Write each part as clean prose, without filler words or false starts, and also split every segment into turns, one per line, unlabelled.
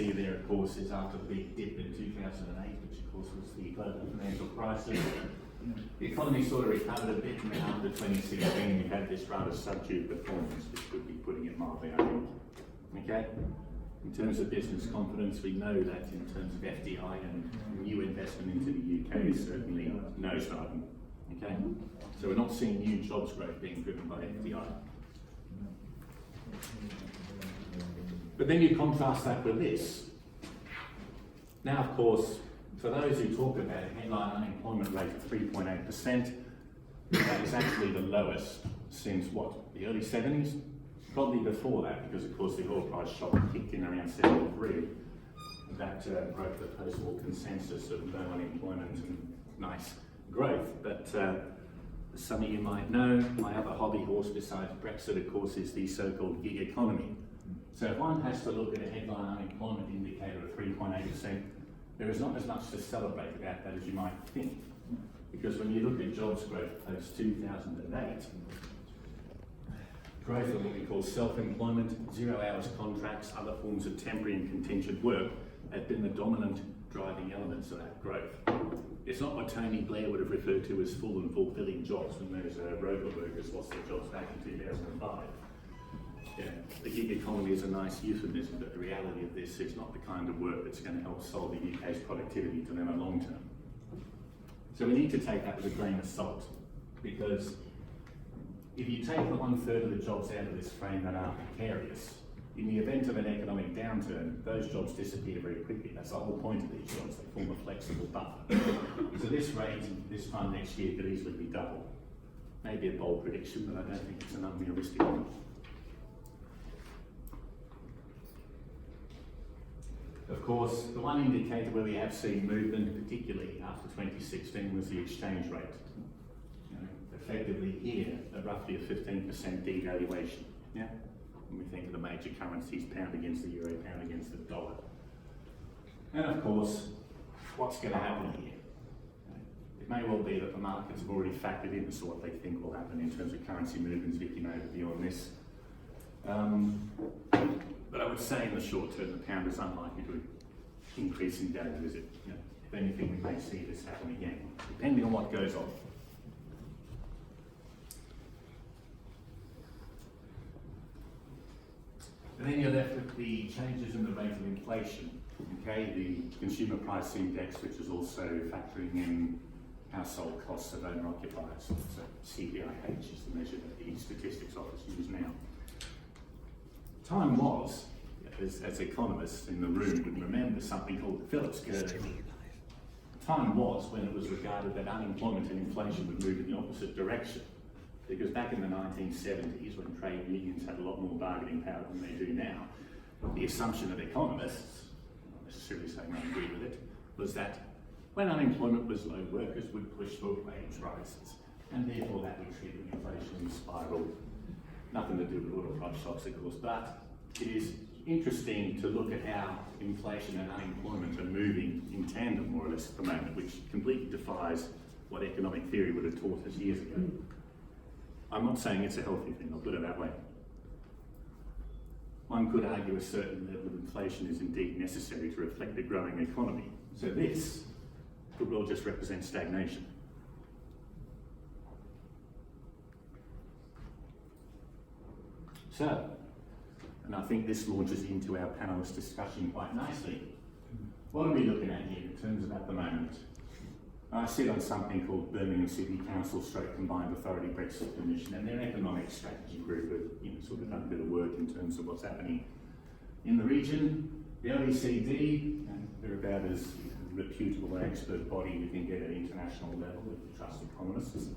see there, of course, is after the big dip in 2008, which of course was the global financial crisis, the economy sort of recovered a bit, and then after 2016 we had this rather subdued performance, which would be putting it mildly, I think. Okay? In terms of business confidence, we know that in terms of FDI and new investment into the UK is certainly nosediving. Okay? So we're not seeing new jobs growth being driven by FDI. But then you contrast that with this. Now, of course, for those who talk about a headline unemployment rate of 3.8%, that is actually the lowest since what, the early 70s? Probably before that, because of course the oil price shock kicked in around 73. That broke the post-war consensus of low unemployment and nice growth. But as some of you might know, my other hobby horse besides Brexit, of course, is the so-called gig economy. So if one has to look at a headline unemployment indicator of 3.8%, there is not as much to celebrate about that as you might think. Because when you look at jobs growth post-2008, growth of what we call self-employment, 0 hours contracts, other forms of temporary and contingent work have been the dominant driving elements of that growth. It's not what Tony Blair would have referred to as full and fulfilling jobs when those robot workers lost their jobs back in 2005. Yeah, the gig economy is a nice euphemism, but the reality of this is not the kind of work that's going to help solve the UK's productivity dilemma long term. So we need to take that with a grain of salt, because if you take the 1/3 of the jobs out of this frame that are precarious, in the event of an economic downturn, those jobs disappear very quickly. That's the whole point of these jobs, they form a flexible buffer. So this rate, this time next year, could easily be double. Maybe a bold prediction, but I don't think it's an unrealistic one. Of course, the one indicator where we have seen movement, particularly after 2016, was the exchange rate. Effectively here, roughly a 15% devaluation. Yeah? When we think of the major currencies, pound against the euro, pound against the dollar. And of course, what's going to happen here? It may well be that the markets have already factored in to what they think will happen in terms of currency movements. Vicky may have a view on this. But I would say in the short term, the pound is unlikely to increase in value, is it? If anything, we may see this happen again, depending on what goes on. And then you're left with the changes in the rate of inflation. Okay, the consumer price index, which is also factoring in household costs of owner-occupiers. So CPIH is the measure that the Statistics Office uses now. Time was, as economists in the room would remember, something called the Phillips curve. Time was when it was regarded that unemployment and inflation would move in the opposite direction. Because back in the 1970s, when trade unions had a lot more bargaining power than they do now, the assumption of economists, not necessarily saying I agree with it, was that when unemployment was low, workers would push for wage rises, and therefore that would trigger an inflation spiral. Nothing to do with oil price shocks, of course, but it is interesting to look at how inflation and unemployment are moving in tandem, more or less, at the moment, which completely defies what economic theory would have taught us years ago. I'm not saying it's a healthy thing, I'll put it that way. One could argue a certain level of inflation is indeed necessary to reflect a growing economy. So this could well just represent stagnation. So, and I think this launches into our panelist discussion quite nicely. What are we looking at here in terms of at the moment? I sit on something called Birmingham City Council Combined Authority Brexit Commission, and their economic strategy group have sort of done a bit of work in terms of what's happening in the region. The OECD, and they're about as reputable an expert body we can get at international level with trusted economists,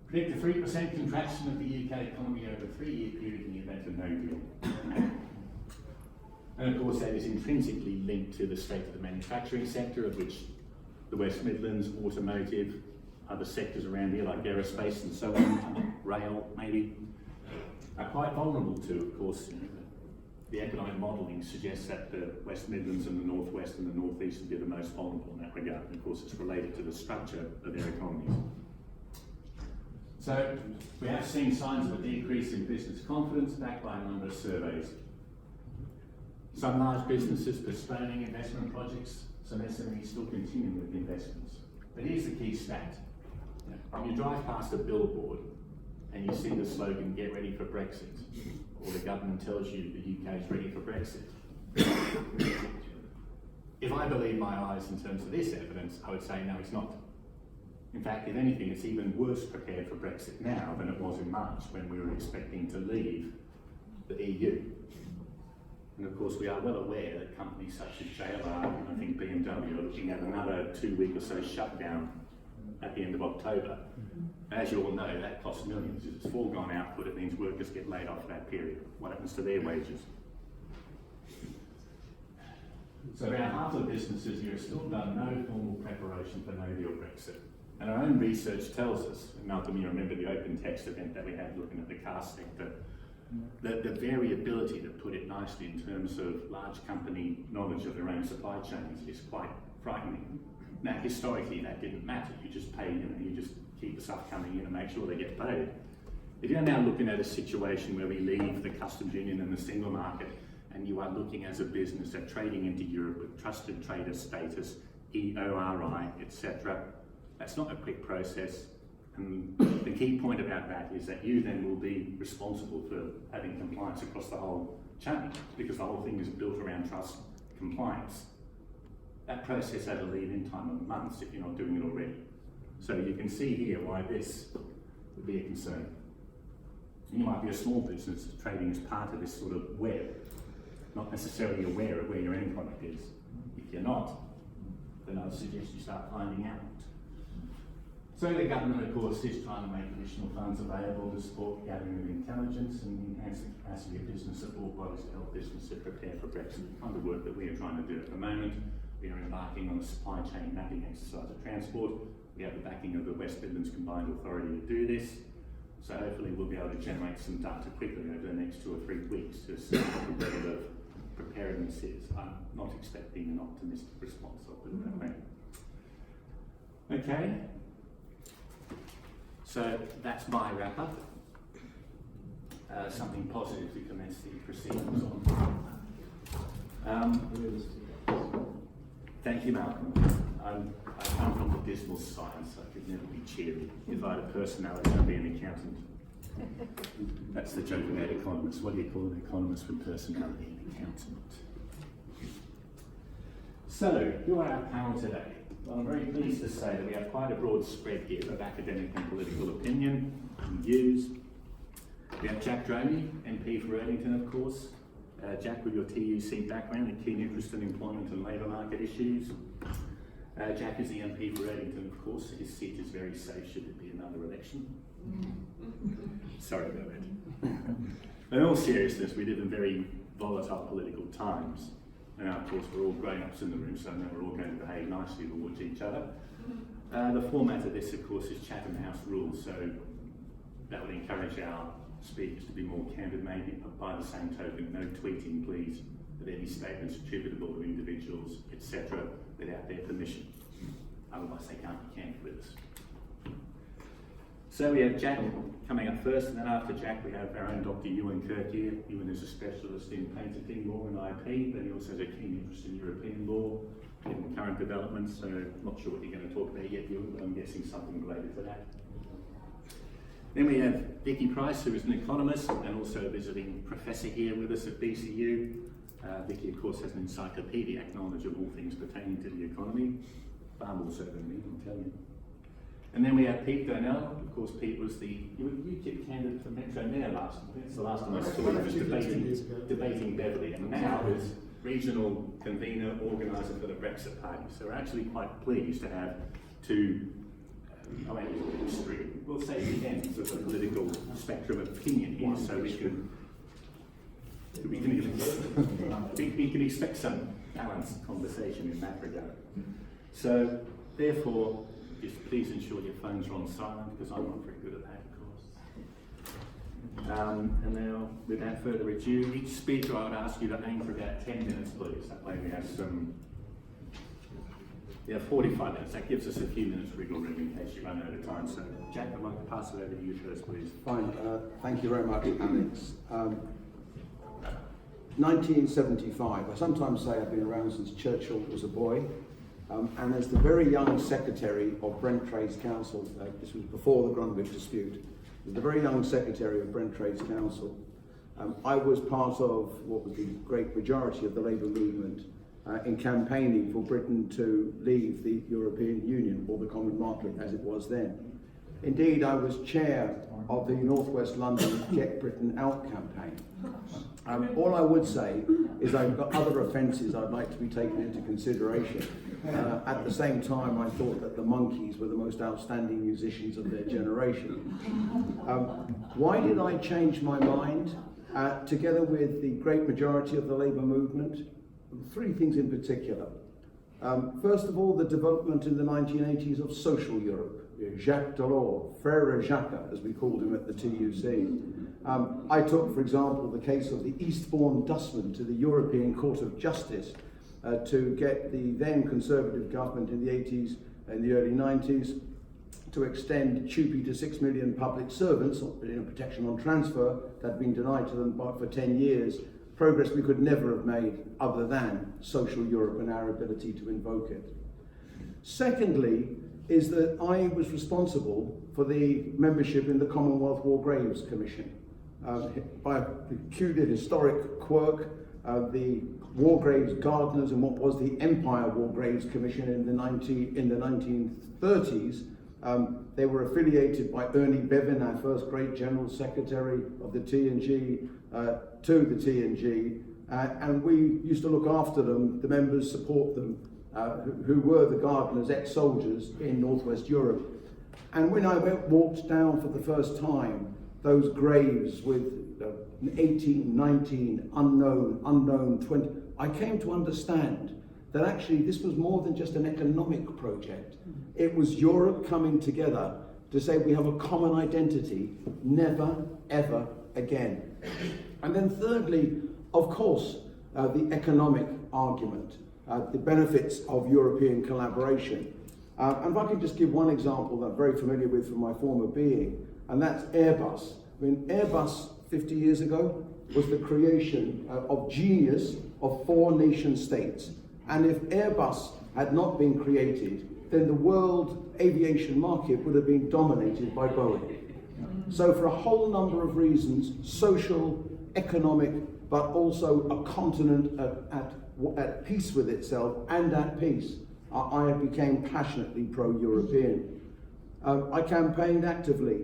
predict a 3% contraction of the UK economy over a 3-year period in the event of no deal. And of course that is intrinsically linked to the state of the manufacturing sector, of which the West Midlands, automotive, other sectors around here like aerospace and so on, rail maybe, are quite vulnerable to. Of course, the economic modelling suggests that the West Midlands and the North West and the North East would be the most vulnerable in that regard. And of course it's related to the structure of their economies. So we have seen signs of a decrease in business confidence backed by a number of surveys. Some large businesses postponing investment projects, some SMEs still continuing with investments. But here's the key stat. When you drive past a billboard and you see the slogan, "Get ready for Brexit," or the government tells you the UK is ready for Brexit, if I believe my eyes in terms of this evidence, I would say no, it's not. In fact, if anything, it's even worse prepared for Brexit now than it was in March when we were expecting to leave the EU. And of course, we are well aware that companies such as JLR and I think BMW are looking at another 2-week or so shutdown at the end of October. As you all know, that costs millions. If it's foregone output, it means workers get laid off for that period. What happens to their wages? So around half of the businesses here have still done no formal preparation for No Deal Brexit. And our own research tells us, and Malcolm, you remember the open text event that we had looking at the car sector, the variability, to put it nicely, in terms of large company knowledge of their own supply chains is quite frightening. Now, historically, that didn't matter. You just pay, you just keep the stuff coming in and make sure they get paid. If you're now looking at a situation where we leave the customs union and the single market, and you are looking as a business at trading into Europe with trusted trader status, EORI, etc., that's not a quick process. And the key point about that is that you then will be responsible for having compliance across the whole chain, because the whole thing is built around trust compliance. That process has a lead-in time of months if you're not doing it already. So you can see here why this would be a concern. You might be a small business trading as part of this sort of web, not necessarily aware of where your end product is. If you're not, then I would suggest you start finding out. So the government, of course, is trying to make additional funds available to support gathering of intelligence and enhance the capacity of business support bodies to help businesses prepare for Brexit, the kind of work that we are trying to do at the moment. We are embarking on a supply chain mapping exercise of transport. We have the backing of the West Midlands Combined Authority to do this. So hopefully we'll be able to generate some data quickly over the next 2 or 3 weeks to see what the level of preparedness is. I'm not expecting an optimistic response, I'll put it that way. Okay. So that's my wrap up. Something positive to commence the proceedings on. Thank you, Malcolm. I come from the dismal side, so I could never be cheery. If I had a personality, I'd be an accountant. That's the joke about economists. What do you call an economist with personality? An accountant. So, who are our panel today? Well, I'm very pleased to say that we have quite a broad spread here of academic and political opinion and views. We have Jack Dromey, MP for Erdington, of course. Jack, with your TUC background and keen interest in employment and labour market issues. Jack is the MP for Erdington, of course. His seat is very safe should it be another election. Sorry about that. In all seriousness, we live in very volatile political times. And of course, we're all grown-ups in the room, so now we're all going to behave nicely towards each other. The format of this, of course, is Chatham House rules, so that would encourage our speakers to be more candid, maybe, but by the same token, no tweeting, please, of any statements attributable to individuals, etc., without their permission. Otherwise, they can't be candid with us. So we have Jack coming up first, and then after Jack, we have our own Dr. Ewan Kirk here. Ewan is a specialist in patenting law and IP, but he also has a keen interest in European law and current developments, so I'm not sure what you're going to talk about yet, Ewan, but I'm guessing something related to that. Then we have Vicky Pryce, who is an economist and also a visiting professor here with us at BCU. Vicky, of course, has an encyclopedic knowledge of all things pertaining to the economy, far more so than me, I'll tell you. And then we have Pete Durnell. Of course, Pete was the UKIP candidate for Metro Mayor last time. That's the last time I saw him, was debating Beverley, and now is regional convener, organiser for the Brexit Party. So we're actually quite pleased to have two, extreme, we'll say the ends of the political spectrum of opinion here, so we can expect some balanced conversation in that regard. So, therefore, just please ensure your phones are on silent, because I'm not very good at that, of course. And now, without further ado, each speaker I would ask you to aim for about 10 minutes, please. That way we have some... Yeah, 45 minutes. That gives us a few minutes wriggle room in case you run out of time. So, Jack, I'd like to pass it over to you first, please.
Fine. Thank you very much, Alex. 1975. I sometimes say I've been around since Churchill was a boy. And as the very young secretary of Brent Trades Council, this was before the Grunwich dispute, as the very young secretary of Brent Trades Council, I was part of what was the great majority of the Labour movement in campaigning for Britain to leave the European Union, or the Common Market as it was then. Indeed, I was chair of the North West London Get Britain Out campaign. All I would say is I've got other offences I'd like to be taken into consideration. At the same time, I thought that the Monkees were the most outstanding musicians of their generation. Why did I change my mind? Together with the great majority of the Labour movement, three things in particular. First of all, the development in the 1980s of social Europe. Jacques Delors, Frère Jacques, as we called him at the TUC. I took, for example, the case of the Eastbourne dustman to the European Court of Justice to get the then Conservative government in the 80s and the early 90s to extend TUPE to 6 million public servants, protection on transfer that had been denied to them for 10 years, progress we could never have made other than social Europe and our ability to invoke it. Secondly, is that I was responsible for the membership in the Commonwealth War Graves Commission. By a peculiar historic quirk, the War Graves Gardeners and what was the Empire War Graves Commission in the 1930s, they were affiliated by Ernie Bevin, our first great General Secretary of the TNG, to the TNG, and we used to look after them, the members support them, who were the gardeners, ex-soldiers in Northwest Europe. And when I walked down for the first time, those graves with 18, 19, unknown, 20, I came to understand that actually this was more than just an economic project. It was Europe coming together to say we have a common identity, never, ever again. And then thirdly, of course, the economic argument, the benefits of European collaboration. And if I could just give one example that I'm very familiar with from my former being, and that's Airbus. I mean, Airbus 50 years ago was the creation of genius of 4 nation states. And if Airbus had not been created, then the world aviation market would have been dominated by Boeing. So for a whole number of reasons, social, economic, but also a continent at peace with itself and at peace, I became passionately pro-European. I campaigned actively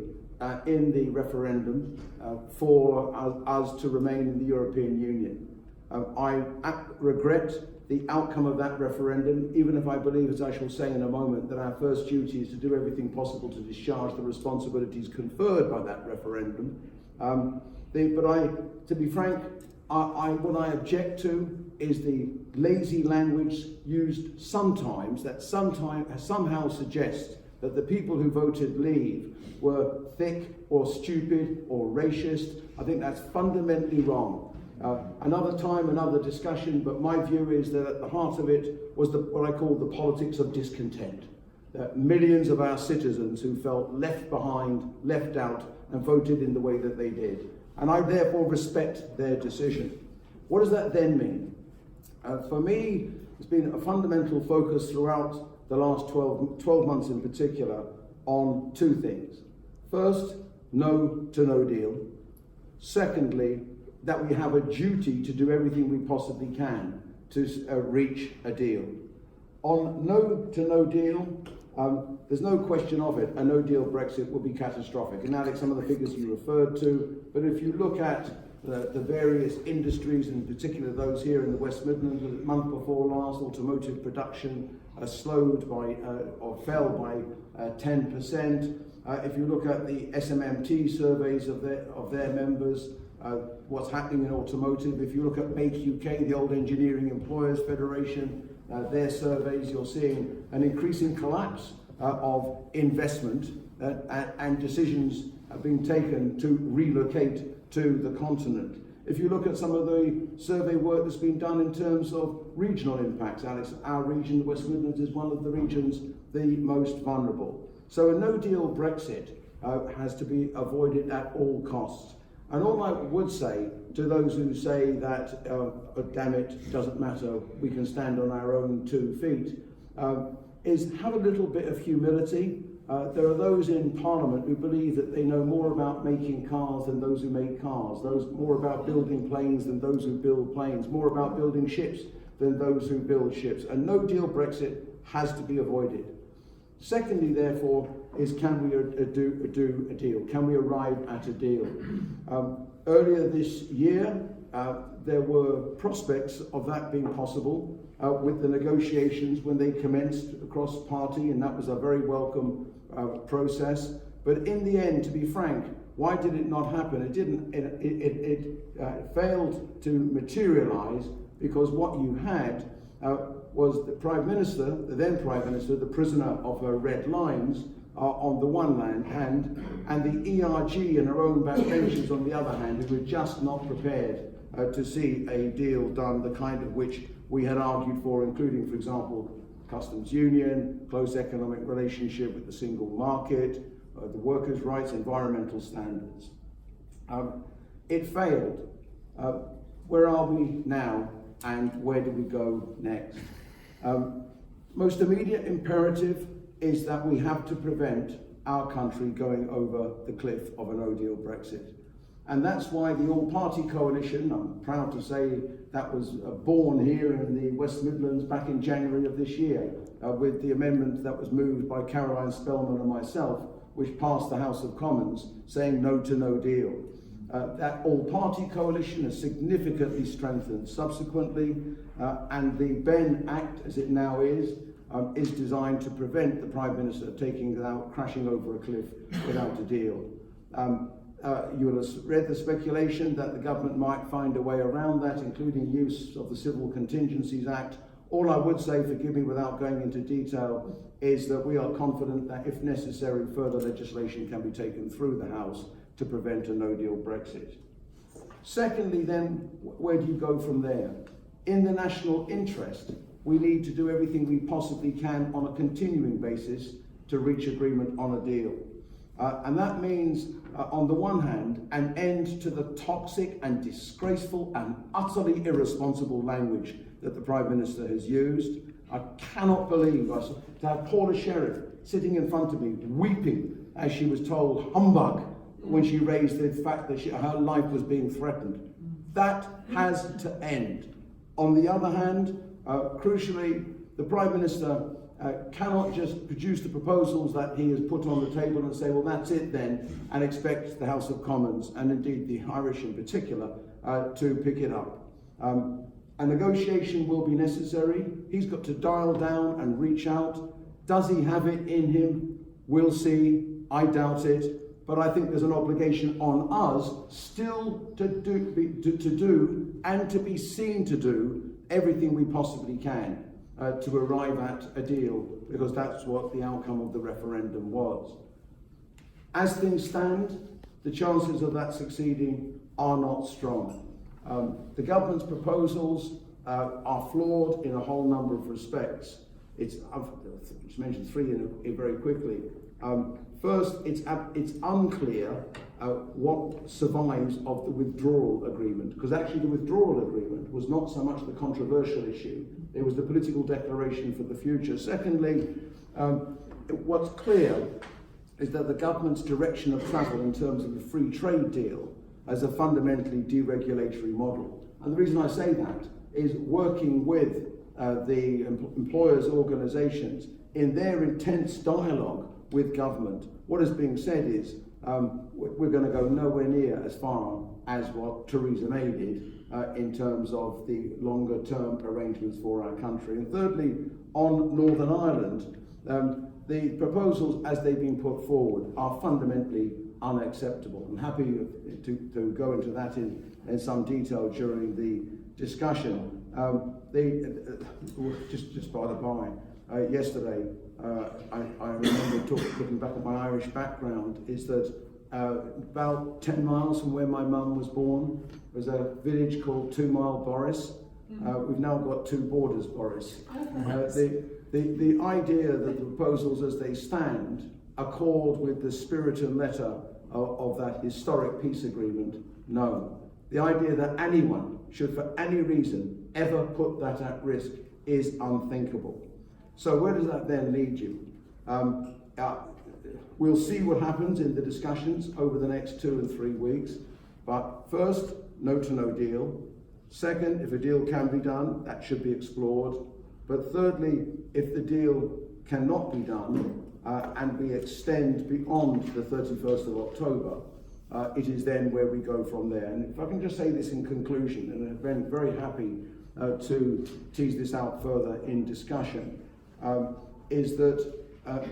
in the referendum for us to remain in the European Union. I regret the outcome of that referendum, even if I believe, as I shall say in a moment, that our first duty is to do everything possible to discharge the responsibilities conferred by that referendum. To be frank, what I object to is the lazy language used sometimes that somehow suggests that the people who voted leave were thick or stupid or racist. I think that's fundamentally wrong. Another time, another discussion, but my view is that at the heart of it was what I call the politics of discontent. Millions of our citizens who felt left behind, left out, and voted in the way that they did. And I therefore respect their decision. What does that then mean? For me, it's been a fundamental focus throughout the last 12 months in particular on 2 things. First, no to no deal. Secondly, that we have a duty to do everything we possibly can to reach a deal. On no to no deal, there's no question of it, a no deal Brexit will be catastrophic. And Alex, some of the figures you referred to, but if you look at the various industries, in particular those here in the West Midlands, the month before last, automotive production slowed by, or fell by 10%. If you look at the SMMT surveys of their members, what's happening in automotive, if you look at Make UK, the old Engineering Employers Federation, their surveys, you're seeing an increasing collapse of investment and decisions are being taken to relocate to the continent. If you look at some of the survey work that's been done in terms of regional impacts, Alex, our region, the West Midlands, is one of the regions the most vulnerable. So a no-deal Brexit has to be avoided at all costs. And all I would say to those who say that, oh, damn it, doesn't matter, we can stand on our own 2 feet, is have a little bit of humility. There are those in Parliament who believe that they know more about making cars than those who make cars, those more about building planes than those who build planes, more about building ships than those who build ships. And no deal Brexit has to be avoided. Secondly, therefore, is can we do a deal? Can we arrive at a deal? Earlier this year, there were prospects of that being possible with the negotiations when they commenced across party, and that was a very welcome process. But in the end, to be frank, why did it not happen? It didn't. It failed to materialise because what you had was the Prime Minister, the then Prime Minister, the prisoner of her red lines on the one hand, and the ERG and her own backbenchers on the other hand, who were just not prepared to see a deal done, the kind of which we had argued for, including, for example, customs union, close economic relationship with the single market, the workers' rights, environmental standards. It failed. Where are we now, and where do we go next? Most immediate imperative is that we have to prevent our country going over the cliff of a no deal Brexit. And that's why the all-party coalition, I'm proud to say that was born here in the West Midlands back in January of this year, with the amendment that was moved by Caroline Spellman and myself, which passed the House of Commons, saying no to no deal. That all-party coalition has significantly strengthened subsequently, and the Ben Act, as it now is designed to prevent the Prime Minister crashing over a cliff without a deal. You will have read the speculation that the government might find a way around that, including use of the Civil Contingencies Act. All I would say, forgive me without going into detail, is that we are confident that if necessary, further legislation can be taken through the House to prevent a no-deal Brexit. Secondly, then, where do you go from there? In the national interest, we need to do everything we possibly can on a continuing basis to reach agreement on a deal. And that means, on the one hand, an end to the toxic and disgraceful and utterly irresponsible language that the Prime Minister has used. I cannot believe to have Paula Sheriff sitting in front of me, weeping as she was told humbug when she raised the fact that her life was being threatened. That has to end. On the other hand, crucially, the Prime Minister cannot just produce the proposals that he has put on the table and say, well, that's it then, and expect the House of Commons, and indeed the Irish in particular, to pick it up. A negotiation will be necessary. He's got to dial down and reach out. Does he have it in him? We'll see. I doubt it. But I think there's an obligation on us still to do and to be seen to do everything we possibly can to arrive at a deal, because that's what the outcome of the referendum was. As things stand, the chances of that succeeding are not strong. The government's proposals are flawed in a whole number of respects. I've mentioned three very quickly. First, it's unclear what survives of the withdrawal agreement, because actually the withdrawal agreement was not so much the controversial issue, it was the political declaration for the future. Secondly, what's clear is that the government's direction of travel in terms of the free trade deal as a fundamentally deregulatory model. And the reason I say that is working with the employers' organisations in their intense dialogue with government. What is being said is we're going to go nowhere near as far as what Theresa May did in terms of the longer term arrangements for our country. And thirdly, on Northern Ireland, the proposals as they've been put forward are fundamentally unacceptable. I'm happy to go into that in some detail during the discussion. Just by the by, yesterday, I remember looking back at my Irish background, is that about 10 miles from where my mum was born was a village called 2 Mile Boris. We've now got 2 Borders Boris. The idea that the proposals as they stand accord with the spirit and letter of that historic peace agreement known. The idea that anyone should for any reason ever put that at risk is unthinkable. So where does that then lead you? We'll see what happens in the discussions over the next 2 and 3 weeks. But first, no to no deal. Second, if a deal can be done, that should be explored. But thirdly, if the deal cannot be done and we extend beyond the 31st of October, it is then where we go from there. And if I can just say this in conclusion, and I've been very happy to tease this out further in discussion, is that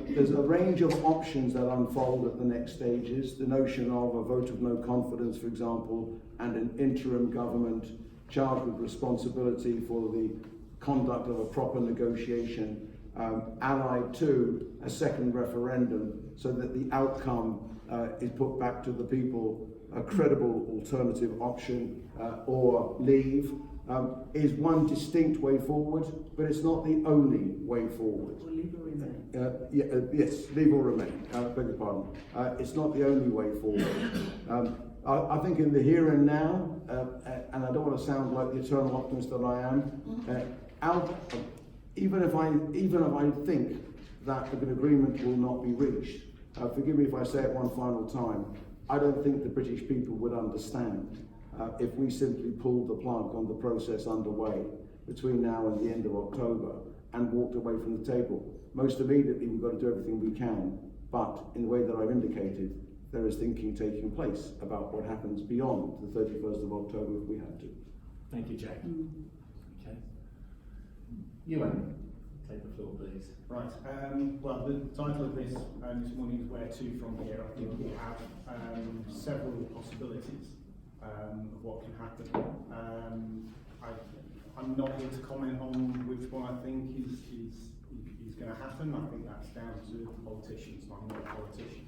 there's a range of options that unfold at the next stages. The notion of a vote of no confidence, for example, and an interim government charged with responsibility for the conduct of a proper negotiation, allied to a second referendum, so that the outcome is put back to the people, a credible alternative option, or leave, is one distinct way forward, but it's not the only way forward.
Or leave or remain.
Yes, leave or remain, beg your pardon. It's not the only way forward. I think in the here and now, and I don't want to sound like the eternal optimist that I am, even if I think that an agreement will not be reached, forgive me if I say it one final time, I don't think the British people would understand if we simply pulled the plug on the process underway between now and the end of October and walked away from the table. Most immediately, we've got to do everything we can, but in the way that I've indicated, there is thinking taking place about what happens beyond the 31st of October if we had to.
Thank you, Jack. Okay. Ewan, take the floor, please.
Right. Well, the title of this morning is Where To From Here. I think we have several possibilities of what can happen. I'm not here to comment on which one I think is going to happen. I think that's down to politicians. I'm not a politician.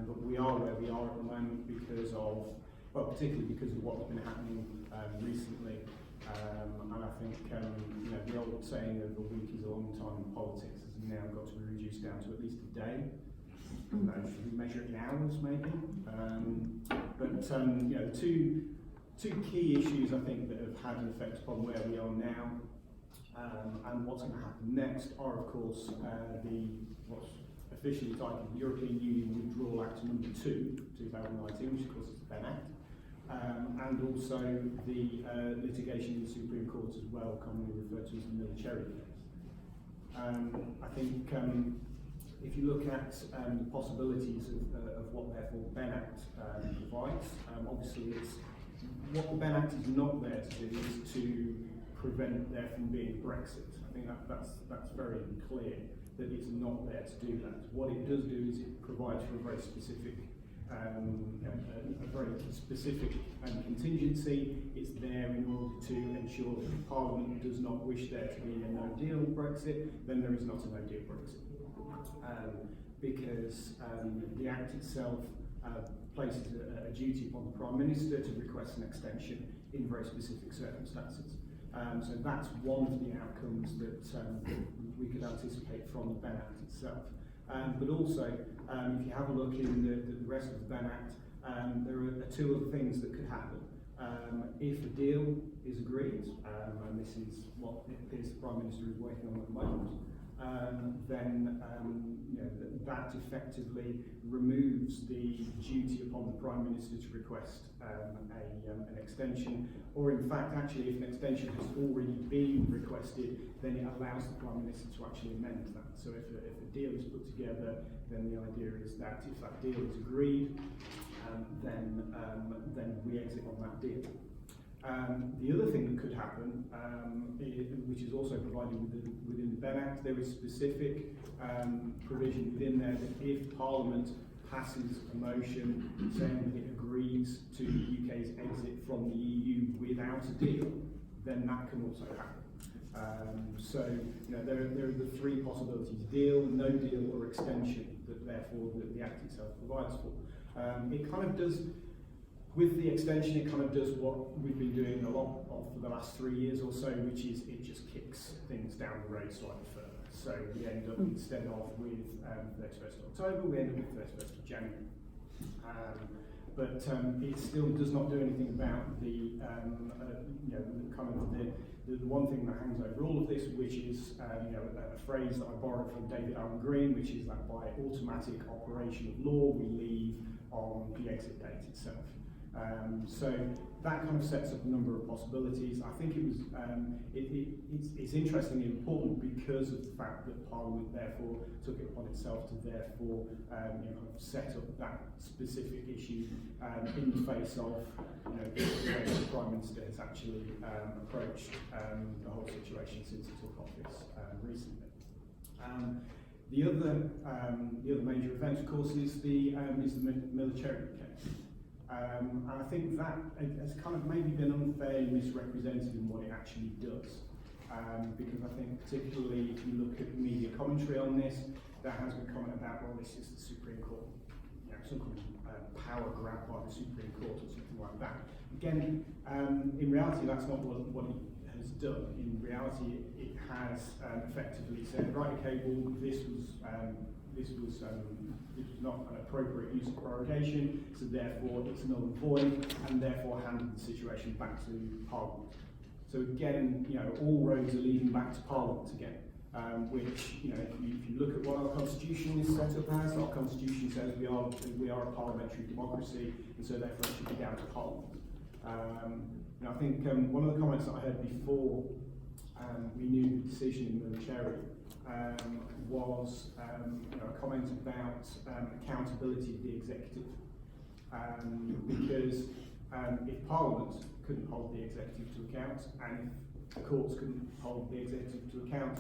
But we are where we are at the moment because of, well, particularly because of what's been happening recently. And I think the old saying of a week is a long time in politics has now got to be reduced down to at least a day. Should we measure it in hours maybe? Two key issues I think that have had an effect upon where we are now and what's going to happen next are of course what's officially titled the European Union Withdrawal Act number 2, 2019, which of course is the Ben Act. And also the litigation in the Supreme Court as well, commonly referred to as the Military case. I think if you look at the possibilities of what therefore the Ben Act provides, obviously what the Ben Act is not there to do is to prevent there from being Brexit. I think that's very clear that it's not there to do that. What it does do is it provides for a very specific contingency. It's there in order to ensure that if Parliament does not wish there to be a No Deal Brexit, then there is not a No Deal Brexit. Because the Act itself places a duty upon the Prime Minister to request an extension in very specific circumstances. So that's one of the outcomes that we could anticipate from the Ben Act itself. But also, if you have a look in the rest of the Ben Act, there are two other things that could happen. If a deal is agreed, and this is what it appears the Prime Minister is working on at the moment, then that effectively removes the duty upon the Prime Minister to request an extension, or in fact, actually, if an extension has already been requested, then it allows the Prime Minister to actually amend that. So if a deal is put together, then the idea is that if that deal is agreed, then we exit on that deal. The other thing that could happen, which is also provided within the Ben Act, there is specific provision within there that if Parliament passes a motion saying that it agrees to the UK's exit from the EU without a deal, then that can also happen. There are the three possibilities: deal, no deal, or extension, that therefore the Act itself provides for. It kind of does. With the extension, it kind of does what we've been doing a lot of for the last 3 years or so, which is it just kicks things down the road slightly further. So we end up, instead of with 31st of October, we end up with 31st of January. But it still does not do anything about the the one thing that hangs over all of this, which is a phrase that I borrowed from David Alan Green, which is that by automatic operation of law we leave on the exit date itself. So that kind of sets up a number of possibilities. I think it was it's interesting and important because of the fact that Parliament therefore took it upon itself to therefore kind of set up that specific issue in the face of the way the Prime Minister has actually approached the whole situation since he took office recently. The other major event, of course, is the military case. And I think that has kind of maybe been unfairly misrepresented in what it actually does. Because I think particularly if you look at media commentary on this, there has been comment about, well, this is the Supreme Court, some kind of power grab by the Supreme Court or something like that. Again, in reality, that's not what it has done. In reality, it has effectively said, right, okay, well, this was not an appropriate use of prorogation, so therefore it's null and void, and therefore handed the situation back to Parliament. So again, all roads are leading back to Parliament again, which, if you look at what our Constitution is set up as, our Constitution says we are a parliamentary democracy, and so therefore it should be down to Parliament. I think one of the comments that I heard before we knew the decision in Military was a comment about accountability of the executive, because if Parliament couldn't hold the executive to account, and if the courts couldn't hold the executive to account,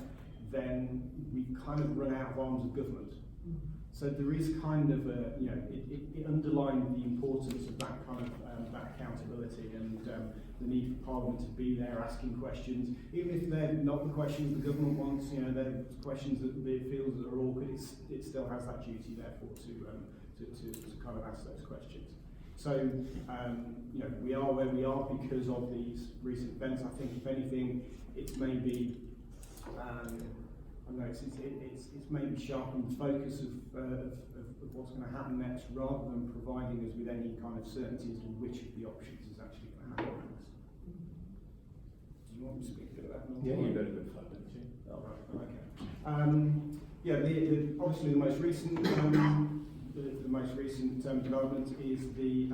then we've kind of run out of arms of government. So there is kind of it underlined the importance of that kind of that accountability and the need for Parliament to be there asking questions, even if they're not the questions the government wants. They're questions that it feels that are awkward. It still has that duty, therefore, to kind of ask those questions. So we are where we are because of these recent events. I think, if anything, it's maybe. I know it's maybe sharpened the focus of what's going to happen next, rather than providing us with any kind of certainty as to which of the options is actually going to happen next. Do you want me to speak to that?
Yeah, you've got a good 5 minutes.
Oh, right, okay. Obviously the most recent development is the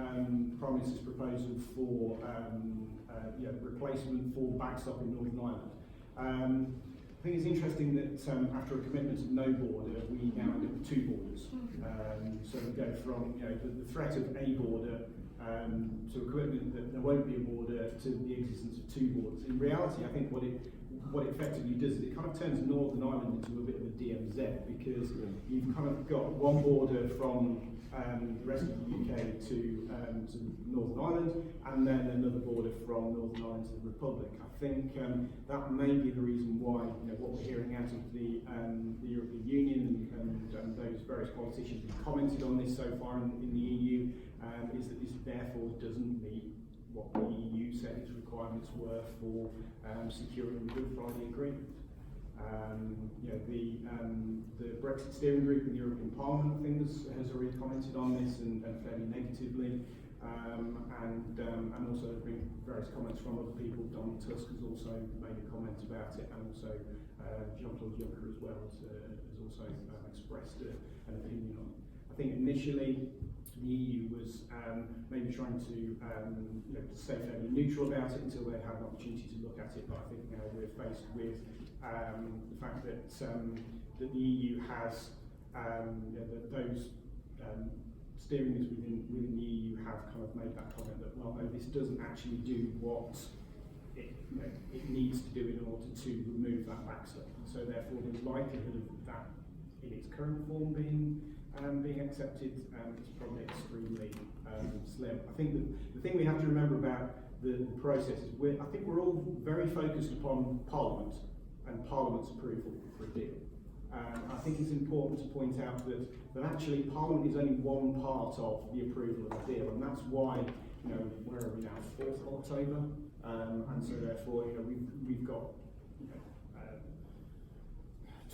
Prime Minister's proposal for replacement for backstop in Northern Ireland. I think it's interesting that after a commitment of no border, we now end up with 2 borders. So we go from the threat of a border to a commitment that there won't be a border to the existence of 2 borders. In reality, I think what it effectively does is it kind of turns Northern Ireland into a bit of a DMZ, because you've kind of got one border from the rest of the UK to Northern Ireland, and then another border from Northern Ireland to the Republic. I think that may be the reason why what we're hearing out of the European Union and those various politicians who've commented on this so far in the EU is that this therefore doesn't meet what the EU said its requirements were for securing the Good Friday Agreement. The Brexit Steering Group in the European Parliament, I think, has already commented on this and fairly negatively, and also there have been various comments from other people. Donald Tusk has also made a comment about it, and also Jean-Claude Juncker as well has also expressed an opinion on it. I think initially the EU was maybe trying to stay fairly neutral about it until they had an opportunity to look at it, but I think now we're faced with the fact that the EU has those steering groups within the EU have kind of made that comment that, well, no, this doesn't actually do what it needs to do in order to remove that backstop, and so therefore the likelihood of that in its current form being accepted is probably extremely slim. I think the thing we have to remember about the process is I think we're all very focused upon Parliament and Parliament's approval for a deal. I think it's important to point out that actually Parliament is only one part of the approval of the deal, and that's why where are we now, 4th of October, and so therefore we've got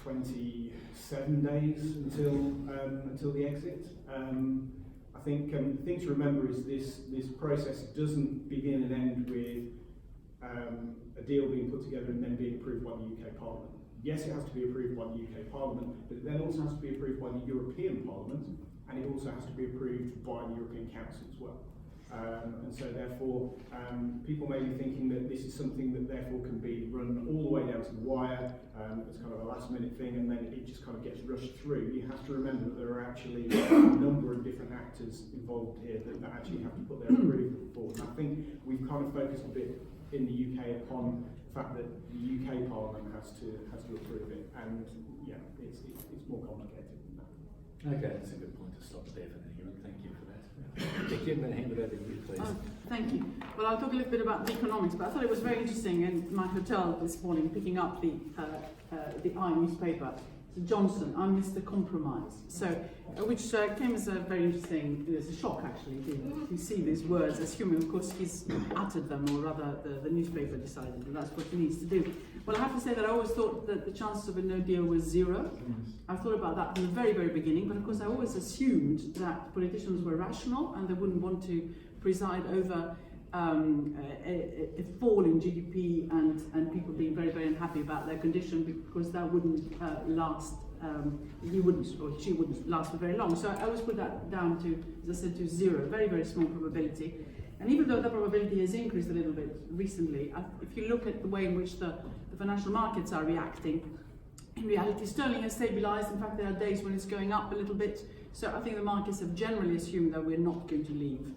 27 days until the exit. I think the thing to remember is this process doesn't begin and end with a deal being put together and then being approved by the UK Parliament. Yes, it has to be approved by the UK Parliament, but it then also has to be approved by the European Parliament, and it also has to be approved by the European Council as well. And so therefore, people may be thinking that this is something that therefore can be run all the way down to the wire, as kind of a last minute thing, and then it just kind of gets rushed through. You have to remember that there are actually a number of different actors involved here that actually have to put their approval forward. And I think we've kind of focused a bit in the UK upon the fact that the UK Parliament has to approve it, and yeah, it's more complicated than that.
Okay, that's a good point to stop there for the Ewan. Thank you for that. Vicky, I'm going to hand it over to you, please.
Thank you. Well, I'll talk a little bit about the economics, but I thought it was very interesting in my hotel this morning, picking up the I newspaper. Johnson, I missed the compromise. So, which came as a very interesting, it's a shock actually. You see these words as human, of course he's uttered them, or rather the newspaper decided that that's what he needs to do. Well, I have to say that I always thought that the chances of a no deal was zero. I thought about that from the very, very beginning, but of course I always assumed that politicians were rational and they wouldn't want to preside over a fall in GDP and people being very, very unhappy about their condition, because that wouldn't last, he wouldn't, or she wouldn't last for very long. So I always put that down to, as I said, to zero, very, very small probability. And even though the probability has increased a little bit recently, if you look at the way in which the financial markets are reacting, in reality sterling has stabilised. In fact, there are days when it's going up a little bit. So I think the markets have generally assumed that we're not going to leave.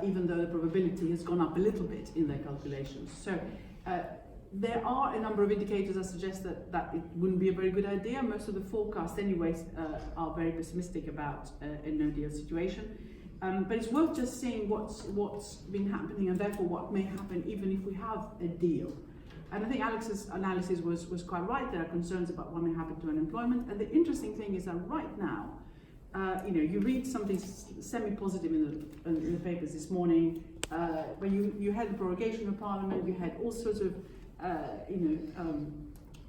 Even though the probability has gone up a little bit in their calculations. So there are a number of indicators that suggest that it wouldn't be a very good idea. Most of the forecasts anyways are very pessimistic about a no-deal situation. But it's worth just seeing what's been happening, and therefore what may happen even if we have a deal. And I think Alex's analysis was quite right. There are concerns about what may happen to unemployment. And the interesting thing is that right now, you read something semi-positive in the papers this morning, when you had the prorogation of Parliament, you had all sorts of,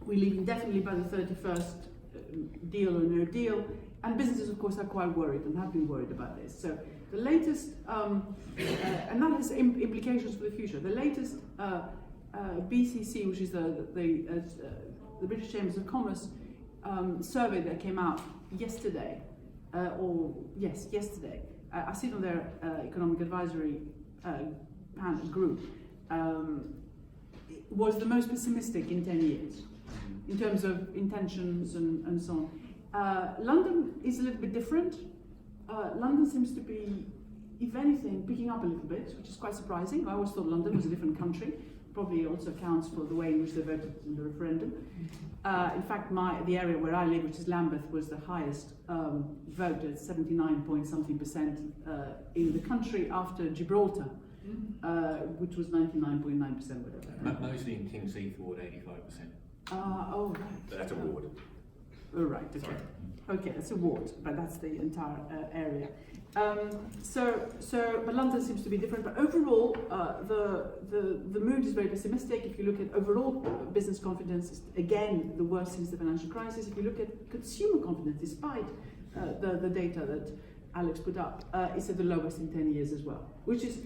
we leave indefinitely by the 31st, deal or no deal, and businesses, of course, are quite worried and have been worried about this. So the latest, and that has implications for the future. The latest BCC, which is the British Chambers of Commerce survey that came out yesterday, yesterday. I sit on their economic advisory panel group. Was the most pessimistic in 10 years in terms of intentions and so on. London is a little bit different. London seems to be, if anything, picking up a little bit, which is quite surprising. I always thought London was a different country. Probably also accounts for the way in which they voted in the referendum. In fact, the area where I live, which is Lambeth, was the highest voted, 79-point-something% in the country after Gibraltar, which was 99.9%, whatever.
Mostly in King's Heath Ward, 85%.
Oh, right.
But that's a ward.
Oh, right, okay.
Sorry.
Okay, that's a ward, but that's the entire area. But London seems to be different. But overall, the mood is very pessimistic. If you look at overall business confidence, it's again the worst since the financial crisis. If you look at consumer confidence, despite the data that Alex put up, it's at the lowest in 10 years as well, which is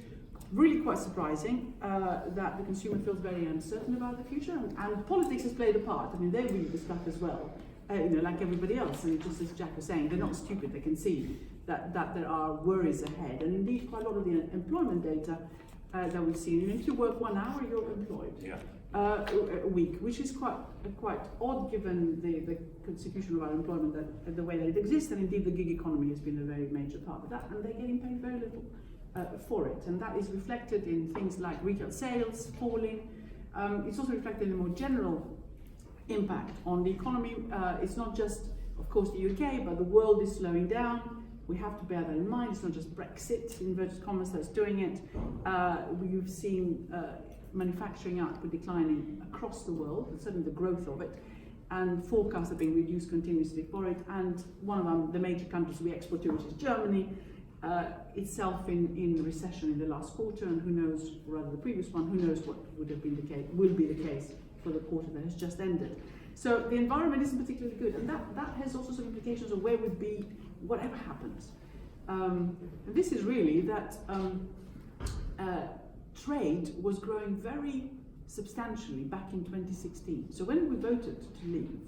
really quite surprising. That the consumer feels very uncertain about the future, and politics has played a part. I mean, they read the stuff as well. Like everybody else, and just as Jack was saying, they're not stupid. They can see that there are worries ahead, and indeed quite a lot of the employment data that we've seen. If you work 1 hour, you're employed.
Yeah.
A week, which is quite odd given the constitution of our employment, that the way that it exists, and indeed the gig economy has been a very major part of that, and they're getting paid very little for it, and that is reflected in things like retail sales falling. It's also reflected in a more general impact on the economy. It's not just, of course, the UK, but the world is slowing down. We have to bear that in mind. It's not just Brexit, inverted commas, that's doing it. We've seen manufacturing output declining across the world, and certainly the growth of it, and forecasts are being reduced continuously for it. And one of the major countries we export to, which is Germany, itself in recession in the last quarter, and who knows, or rather the previous one, who knows what would have been the case, will be the case for the quarter that has just ended. So the environment isn't particularly good, and that has also some implications of where we'd be whatever happens. And this is really that trade was growing very substantially back in 2016. So when we voted to leave,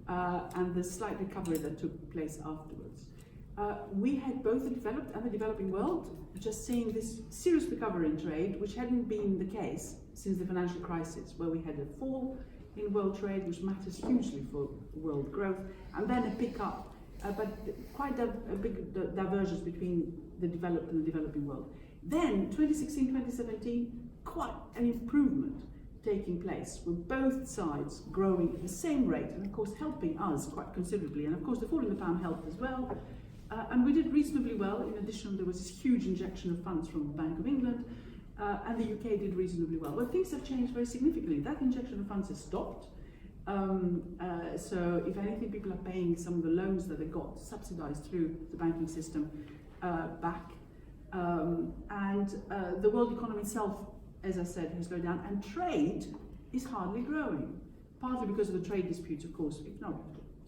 and the slight recovery that took place afterwards, we had both the developed and the developing world just seeing this serious recovery in trade, which hadn't been the case since the financial crisis, where we had a fall in world trade, which matters hugely for world growth, and then a pick-up, but quite a big divergence between the developed and the developing world. Then, 2016, 2017, quite an improvement taking place, with both sides growing at the same rate, and of course helping us quite considerably, and of course the fall in the pound helped as well. And we did reasonably well. In addition, there was this huge injection of funds from the Bank of England, and the UK did reasonably well. But things have changed very significantly. That injection of funds has stopped. So if anything, people are paying some of the loans that they got subsidised through the banking system back. And the world economy itself, as I said, has slowed down, and trade is hardly growing, partly because of the trade disputes, of course, if not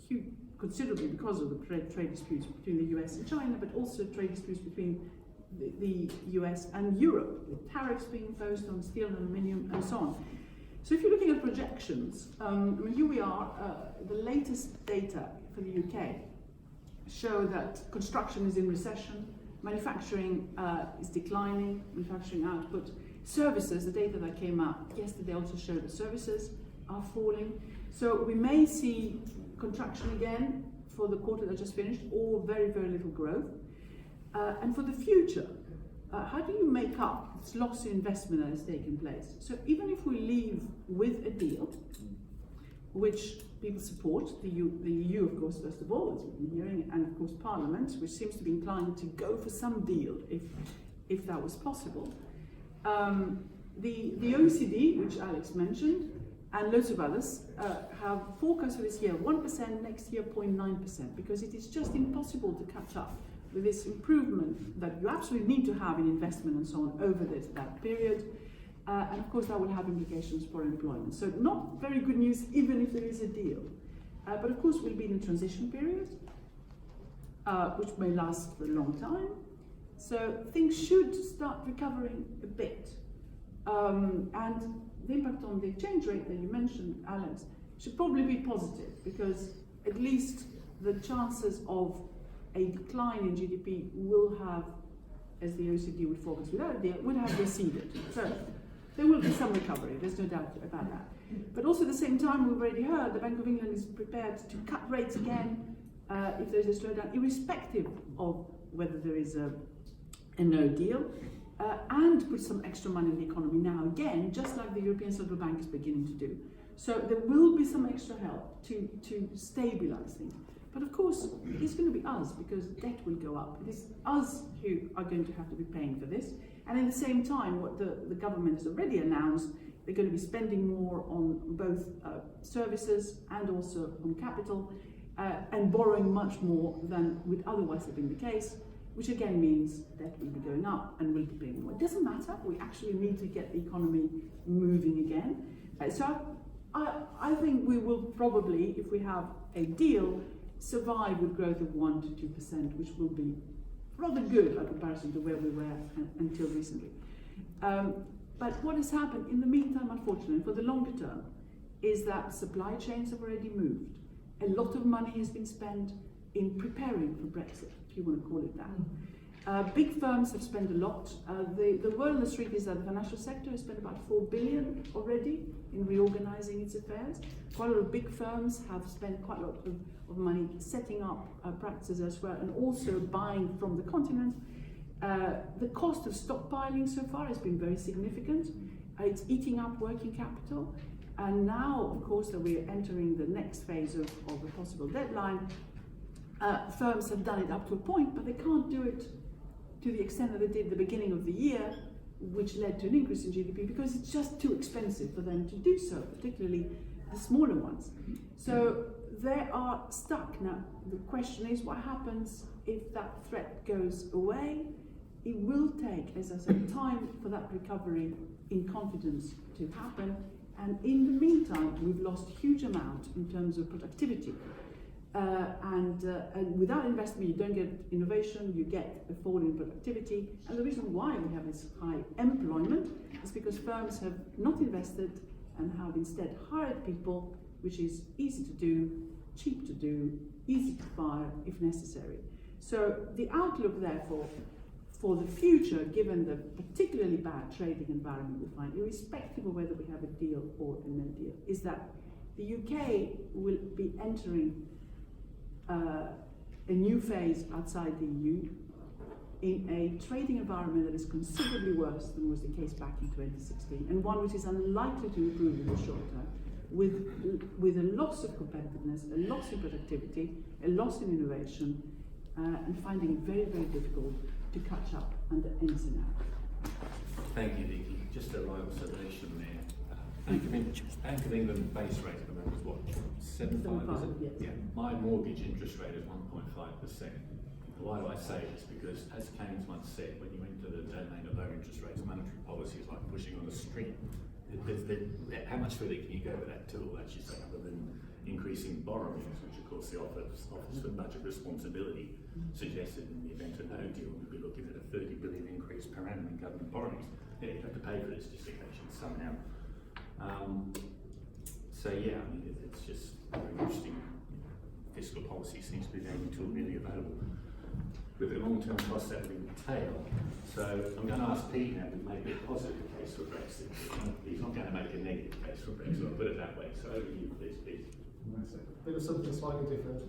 huge, considerably because of the trade disputes between the US and China, but also trade disputes between the US and Europe, with tariffs being imposed on steel and aluminium and so on. So if you're looking at projections, I mean, here we are, the latest data for the UK show that construction is in recession, manufacturing is declining, manufacturing output. Services, the data that came out yesterday also showed that services are falling. So we may see contraction again for the quarter that just finished, or very, very little growth. And for the future, how do you make up this loss in investment that has taken place? So even if we leave with a deal, which people support, the EU of course first of all, as we've been hearing, and of course Parliament, which seems to be inclined to go for some deal if that was possible. The OECD, which Alex mentioned, and loads of others have forecast for this year 1%, next year 0.9%, because it is just impossible to catch up with this improvement that you absolutely need to have in investment and so on over that period. And of course that will have implications for employment. So not very good news even if there is a deal. But of course we'll be in a transition period, which may last for a long time. So things should start recovering a bit. And the impact on the exchange rate that you mentioned, Alex, should probably be positive, because at least the chances of a decline in GDP will have, as the OECD would forecast without a deal, would have receded. So there will be some recovery, there's no doubt about that. But also at the same time, we've already heard the Bank of England is prepared to cut rates again if there's a slowdown, irrespective of whether there is a no deal. And put some extra money in the economy now again, just like the European Central Bank is beginning to do. So there will be some extra help to stabilise things. But of course, it's going to be us, because debt will go up. It is us who are going to have to be paying for this. And at the same time, what the government has already announced, they're going to be spending more on both services and also on capital, and borrowing much more than would otherwise have been the case, which again means debt will be going up and we'll be paying more. It doesn't matter, we actually need to get the economy moving again. So I think we will probably, if we have a deal, survive with growth of 1 to 2%, which will be rather good by comparison to where we were until recently. But what has happened in the meantime, unfortunately, for the longer term, is that supply chains have already moved. A lot of money has been spent in preparing for Brexit, if you want to call it that. Big firms have spent a lot. The word on the street is that the financial sector has spent about 4 billion already in reorganising its affairs. Quite a lot of big firms have spent quite a lot of money setting up practices elsewhere and also buying from the continent. The cost of stockpiling so far has been very significant. It's eating up working capital. And now, of course, that we're entering the next phase of a possible deadline, firms have done it up to a point, but they can't do it to the extent that they did at the beginning of the year, which led to an increase in GDP, because it's just too expensive for them to do so, particularly the smaller ones. So they are stuck. Now, the question is, what happens if that threat goes away? It will take, as I said, time for that recovery in confidence to happen. And in the meantime, we've lost a huge amount in terms of productivity. And without investment, you don't get innovation, you get a fall in productivity. And the reason why we have this high employment is because firms have not invested and have instead hired people, which is easy to do, cheap to do, easy to fire if necessary. So the outlook, therefore, for the future, given the particularly bad trading environment we find, irrespective of whether we have a deal or a no deal, is that the UK will be entering a new phase outside the EU in a trading environment that is considerably worse than was the case back in 2016, and one which is unlikely to improve in the short term, with a loss of competitiveness, a loss in productivity, a loss in innovation, and finding it very, very difficult to catch up under any scenario.
Thank you, Vicky. Just a right observation there. Bank of England base rate at the moment is what, 7.5, is it?
Yes.
Yeah. My mortgage interest rate is 1.5%. Why do I say this? Because, as Keynes once said, when you enter the domain of low interest rates, monetary policy is like pushing on a string. How much further can you go with that tool, as you say, other than increasing borrowings, which of course the Office for Budget Responsibility suggested in the event of no deal, we'd be looking at a 30 billion increase per annum in government borrowings. Yeah, you have to pay for this justification somehow. So yeah, I mean, it's just very interesting. Fiscal policy seems to be the only tool really available with the long-term costs that would entail. So I'm going to ask Pete now to make a positive case for Brexit. He's not going to make a negative case for Brexit, I'll put it that way. So over to you, please, Pete.
A bit of something slightly different.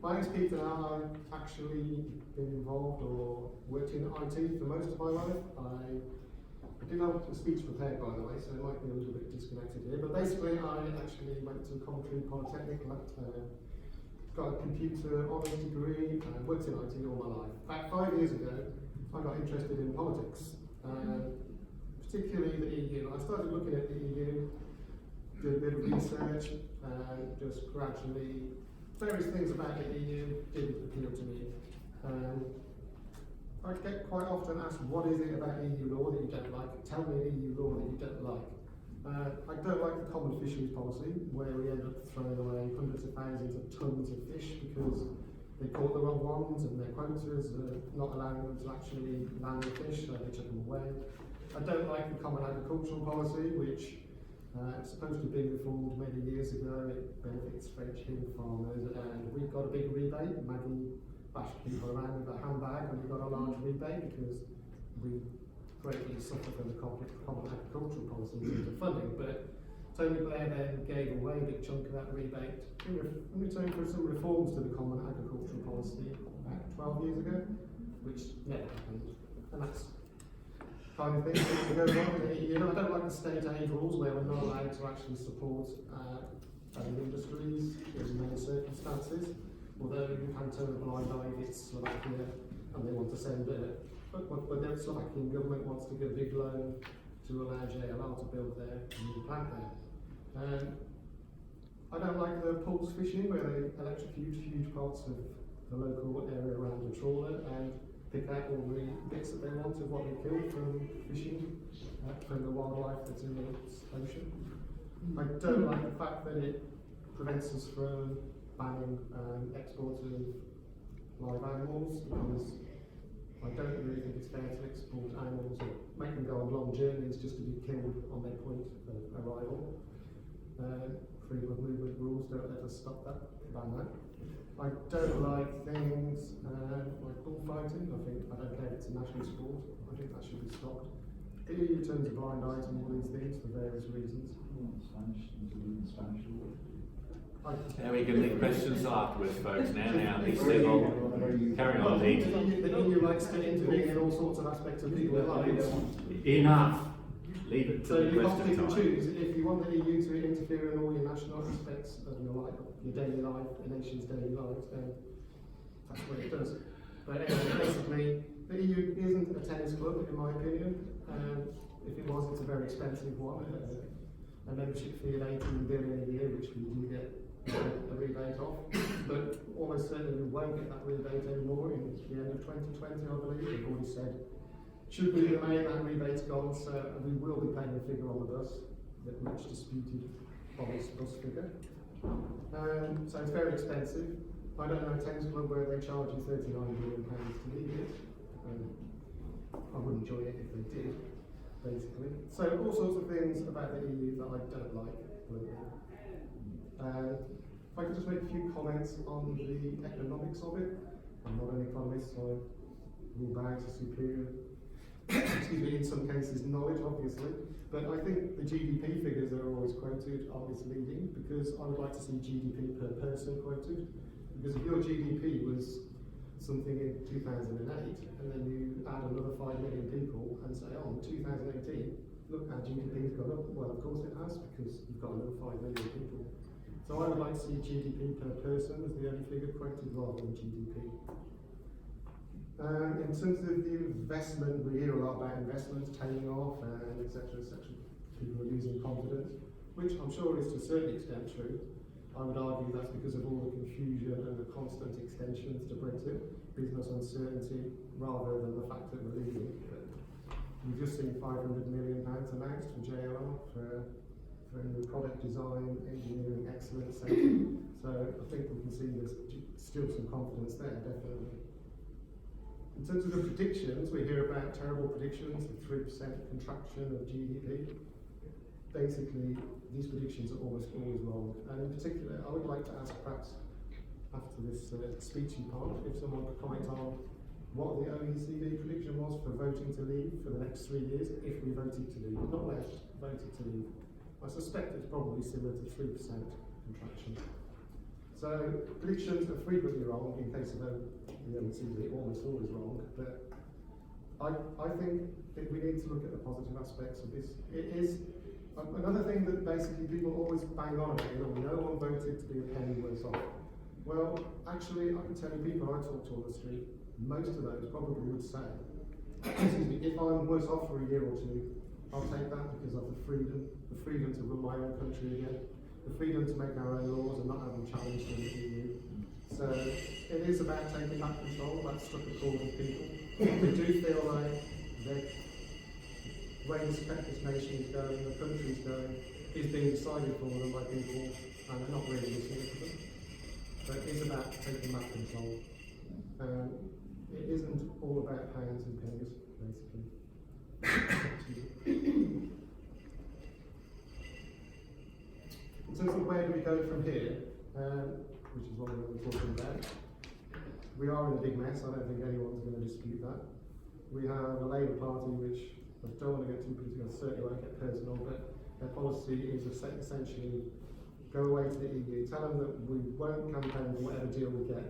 My name's Peter now. I've actually been involved or worked in IT for most of my life. I did have a speech prepared, by the way, so it might be a little bit disconnected here. But basically, I actually went to Coventry Polytechnic, got a computer honours degree, and worked in IT all my life. About 5 years ago, I got interested in politics, particularly the EU. I started looking at the EU, did a bit of research, and just gradually, various things about the EU didn't appeal to me. I get quite often asked, what is it about EU law that you don't like? Tell me an EU law that you don't like. I don't like the common fisheries policy, where we end up throwing away hundreds of thousands of tons of fish because they caught the wrong ones and their quotas are not allowing them to actually land the fish, so they chuck them away. I don't like the common agricultural policy, which is supposed to have been reformed many years ago. It benefits French hill farmers, and we've got a big rebate. Maggie bashed people around with a handbag, and we got a large rebate because we greatly suffer from the common agricultural policy in terms of funding. But Tony Blair then gave away a big chunk of that rebate in return for some reforms to the common agricultural policy about 12 years ago, which never happened. And that's kind of thing that goes on in the EU. I don't like the state aid rules where we're not allowed to actually support industries in many circumstances. Although you can turn a blind eye if it's Slovakia and they want to send but the Slovakian government wants to give a big loan to allow JLR to build their new plant there. I don't like the pulse fishing where they electrocute huge parts of the local area around the trawler and pick out all the bits that they want of what they killed from fishing, from the wildlife that's in the ocean. I don't like the fact that it prevents us from banning exports of live animals, because I don't really think it's fair to export animals or make them go on long journeys just to be killed on their point of arrival. Freedom of movement rules don't let us stop that, ban that. I don't like things like bullfighting. I don't care if it's a national sport. I think that should be stopped. The EU turns a blind eye to all these things for various reasons. Spanish law.
Now we can leave questions afterwards, folks. Now, next level. Carry on, Pete.
The EU likes to intervene in all sorts of aspects of people's lives.
Enough. Leave it to
So
the
you can't
question
pick and
time.
choose. If you want the EU to interfere in all your national aspects of your life, your daily life, the nation's daily lives, then that's what it does. But anyway, basically, the EU isn't a tennis club, in my opinion. If it was, it's a very expensive one. A membership fee of 18 billion a year, which we do get a rebate off, but almost certainly we won't get that rebate anymore in the end of 2020, I believe. They've already said, should we remain, that rebate's gone, so we will be paying a figure on the bus, that much disputed bus figure. So it's very expensive. I don't know a tennis club where they charge you £39 million to leave it. I wouldn't join it if they did, basically. So all sorts of things about the EU that I don't like. If I could just make a few comments on the economics of it. I'm not an economist, so I will bow to superior, excuse me, in some cases knowledge, obviously. But I think the GDP figures that are always quoted are misleading, because I would like to see GDP per person quoted. Because if your GDP was something in 2008, and then you add another 5 million people and say, oh, in 2018, look, our GDP has gone up. Well, of course it has, because you've got another 5 million people. So I would like to see GDP per person as the only figure quoted rather than GDP. In terms of the investment, we hear a lot about investments tailing off and etc. People are losing confidence, which I'm sure is to a certain extent true. I would argue that's because of all the confusion and the constant extensions to Brexit, business uncertainty, rather than the fact that we're leaving. But we've just seen £500 million announced from JLR for a new product design, engineering excellence centre. So I think we can see there's still some confidence there, definitely. In terms of the predictions, we hear about terrible predictions, the 3% contraction of GDP. Basically, these predictions are almost always wrong. And in particular, I would like to ask, perhaps after this speechy part, if someone could comment on what the OECD prediction was for voting to leave for the next 3 years, if we voted to leave, not left, voted to leave. I suspect it's probably similar to 3% contraction. So predictions are frequently wrong. In case of the OECD, almost always wrong. But I think that we need to look at the positive aspects of this. It is another thing that basically people always bang on about, no one voted to be a penny worse off. Well, actually, I can tell you people I talk to on the street, most of those probably would say, excuse me, if I'm worse off for a year or two, I'll take that because of the freedom to run my own country again, the freedom to make our own laws and not have them challenged in the EU. So it is about taking back control. That's struck a chord with people. They do feel like the way this nation is going, the country is going, is being decided for them by people, and they're not really listening to them. But it is about taking back control. It isn't all about pounds and pennies, basically. In terms of where do we go from here, which is what we're talking about, we are in a big mess. I don't think anyone's going to dispute that. We have a Labour Party which, I don't want to get too political, certainly won't get personal, but their policy is essentially go away to the EU, tell them that we won't campaign for whatever deal we get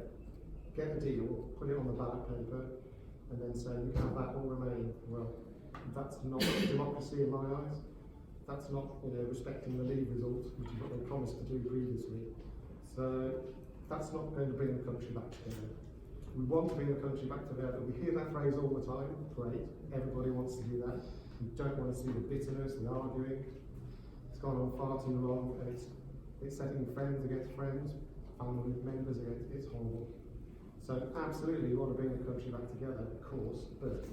a deal, put it on the ballot paper, and then say you can have that or remain. Well, that's not democracy in my eyes. That's not respecting the Leave result, which is what they promised to do previously. So that's not going to bring the country back together. We want to bring the country back together. We hear that phrase all the time. Great, everybody wants to do that. We don't want to see the bitterness, the arguing. It's gone on far too long, and it's setting friends against friends, family members against. It's horrible. So absolutely, we want to bring the country back together, of course, but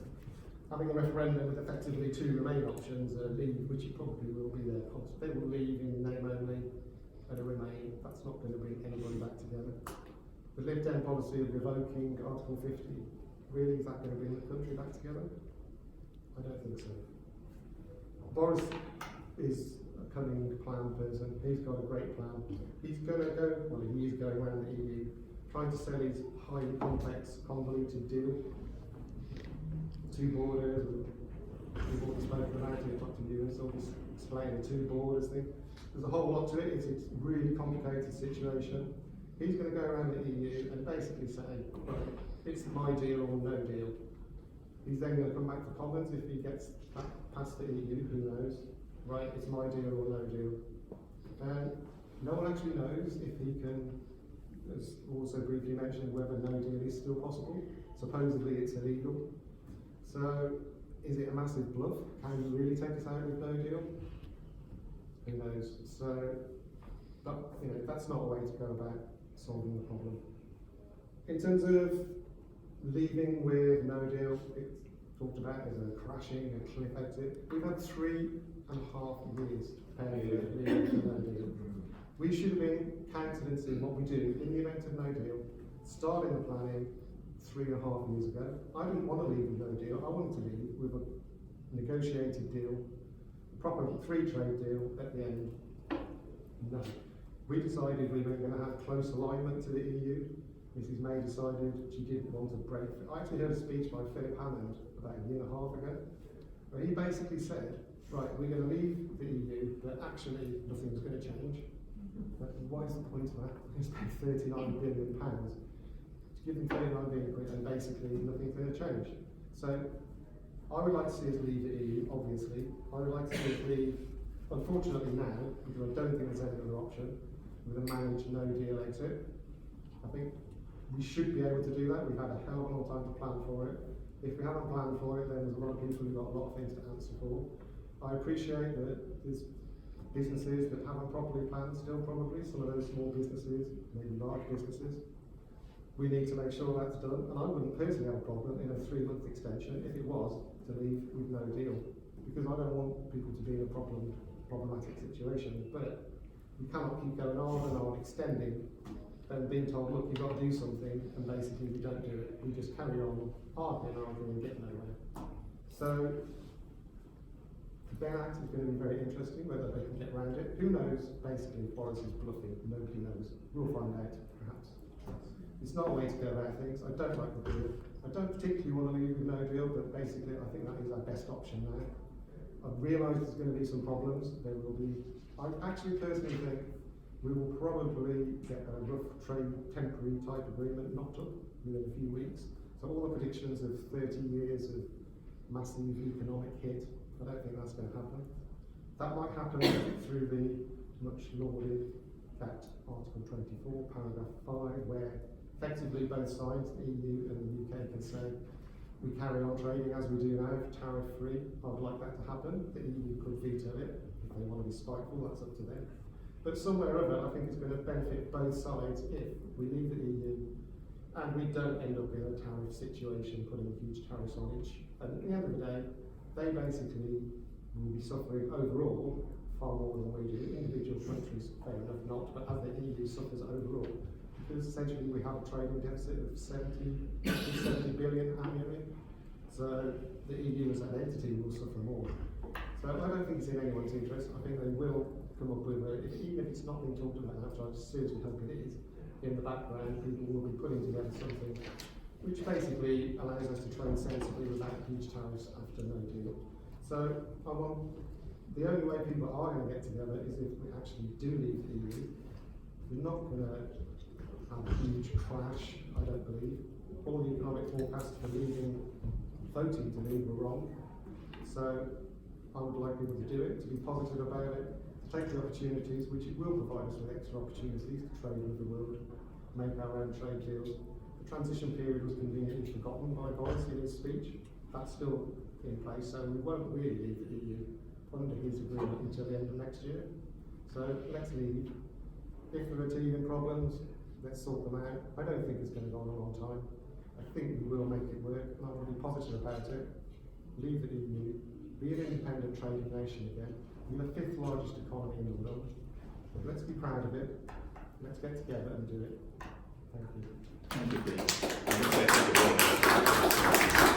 having a referendum with effectively 2 Remain options, leave, which it probably will be their policy. They will leave in name only, and a Remain. That's not going to bring anybody back together. The Lib Dem policy of revoking Article 50, really, is that going to bring the country back together? I don't think so. Boris is a cunning plan person. He's got a great plan. He's going to go, well, he is going around the EU, trying to sell his highly complex, convoluted deal. 2 borders, we've already spoken about it, Dr. Ewan sort of explained the 2 borders thing. There's a whole lot to it. It's a really complicated situation. He's going to go around the EU and basically say, it's my deal or no deal. He's then going to come back to Commons if he gets past the EU, who knows? Right, it's my deal or no deal. No one actually knows if he can, as also briefly mentioned, whether no deal is still possible. Supposedly it's illegal. So, is it a massive bluff? Can he really take us out with no deal? Who knows? So, but, that's not a way to go about solving the problem. In terms of leaving with no deal, it's talked about as a crashing, a cliff exit. We've had 3.5 years to prepare for leaving with no deal. We should have been countenance in what we do in the event of no deal, starting the planning 3.5 years ago. I didn't want to leave with no deal. I wanted to leave with a negotiated deal, a proper free trade deal at the end. No. We decided we were going to have close alignment to the EU. Mrs May decided she didn't want to break. I actually heard a speech by Philip Hammond about 1.5 years ago, where he basically said, right, we're going to leave the EU, but actually nothing's going to change. But what is the point of that? We're going to spend £39 billion to give them £39 billion and basically nothing's going to change. So I would like to see us leave the EU, obviously. I would like to see us leave, unfortunately now, because I don't think there's any other option, with a managed no deal exit. I think we should be able to do that. We've had a hell of a long time to plan for it. If we haven't planned for it, then there's a lot of people who've got a lot of things to answer for. I appreciate that there's businesses that haven't properly planned still, probably, some of those small businesses, maybe large businesses. We need to make sure that's done, and I wouldn't personally have a problem in a 3-month extension if it was to leave with no deal, because I don't want people to be in a problematic situation, but we cannot keep going on and on extending and being told, look, you've got to do something, and basically we don't do it. We just carry on arguing and get nowhere. So the Bail Act is going to be very interesting, whether they can get around it. Who knows, basically, if Boris is bluffing. Nobody knows. We'll find out, perhaps. It's not a way to go about things. I don't like the deal. I don't particularly want to leave with no deal, but basically I think that is our best option now. I realise there's going to be some problems. There will be. I actually personally think we will probably get a rough trade temporary type agreement knocked up within a few weeks. So all the predictions of 30 years of massive economic hit, I don't think that's going to happen. That might happen through the much lauded Article 24, paragraph 5, where effectively both sides, the EU and the UK, can say we carry on trading as we do now, tariff free. I would like that to happen. The EU could veto it. If they want to be spiteful, that's up to them. But somewhere or other, I think it's going to benefit both sides if we leave the EU and we don't end up in a tariff situation, putting huge tariffs on each. And at the end of the day, they basically will be suffering overall far more than we do. Individual countries, fair enough, not, but as the EU suffers overall, because essentially we have a trading deficit of 70 billion annually. So the EU as an entity will suffer more. So I don't think it's in anyone's interest. I think they will come up with even if it's not being talked about now, which I seriously hope it is, in the background people will be putting together something which basically allows us to trade sensibly without huge tariffs after no deal. So the only way people are going to get together is if we actually do leave the EU. We're not going to have a huge clash, I don't believe. All the economic forecasts for voting to leave were wrong. So I would like people to do it, to be positive about it, to take the opportunities, which it will provide us with extra opportunities to trade with the world, make our own trade deals. The transition period was conveniently forgotten by Boris in his speech. That's still in place, so we won't really leave the EU under his agreement until the end of next year. So let's leave. If there are teething problems, let's sort them out. I don't think it's going to go on a long time. I think we will make it work, and I will be positive about it. Leave the EU, be an independent trading nation again. We're the 5th largest economy in the world. But let's be proud of it. Let's get together and do it. Thank you.
Thank you.